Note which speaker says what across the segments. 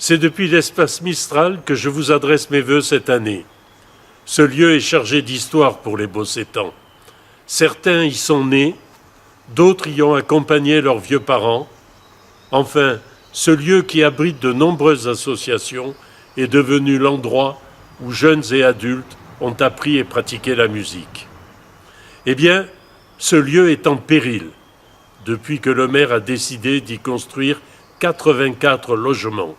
Speaker 1: C'est depuis l'espace Mistral que je vous adresse mes vœux cette année. Ce lieu est chargé d'histoire pour les Bossétans. Certains y sont nés, d'autres y ont accompagné leurs vieux parents. Enfin, ce lieu qui abrite de nombreuses associations est devenu l'endroit où jeunes et adultes ont appris et pratiqué la musique. Eh bien, ce lieu est en péril depuis que le maire a décidé d'y construire 84 logements.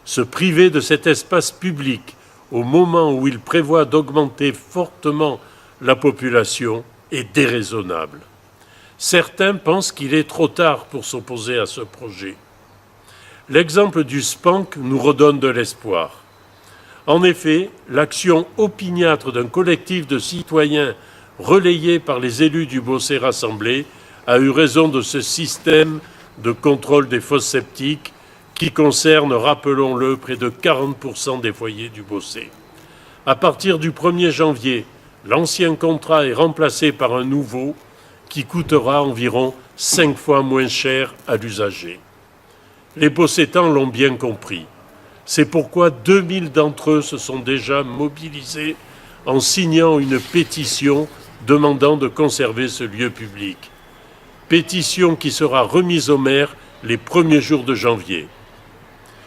Speaker 1: Se priver de cet espace public au moment où il prévoit d'augmenter fortement la population est déraisonnable. Certains pensent qu'il est trop tard pour s'opposer à ce projet. L'exemple du SPANC nous redonne de l'espoir. En effet, l'action opiniâtre d'un collectif de citoyens relayé par les élus du Bossé rassemblé a eu raison de ce système de contrôle des fosses septiques qui concerne, rappelons-le, près de 40% des foyers du Bossé. À partir du 1er janvier, l'ancien contrat est remplacé par un nouveau qui coûtera environ 5 fois moins cher à l'usager. Les Bossétans l'ont bien compris. C'est pourquoi 2000 d'entre eux se sont déjà mobilisés en signant une pétition demandant de conserver ce lieu public. Pétition qui sera remise au maire les premiers jours de janvier.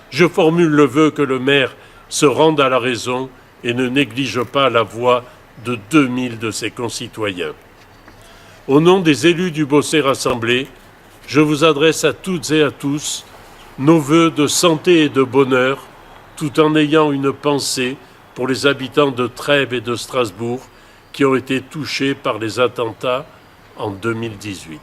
Speaker 1: Je formule le vœu que le maire se rende à la raison et ne néglige pas la voix de 2000 de ses concitoyens. Au nom des élus du Bossé rassemblé, je vous adresse à toutes et à tous nos vœux de santé et de bonheur, tout en ayant une pensée pour les habitants de Trèbes et de Strasbourg qui ont été touchés par les attentats en 2018.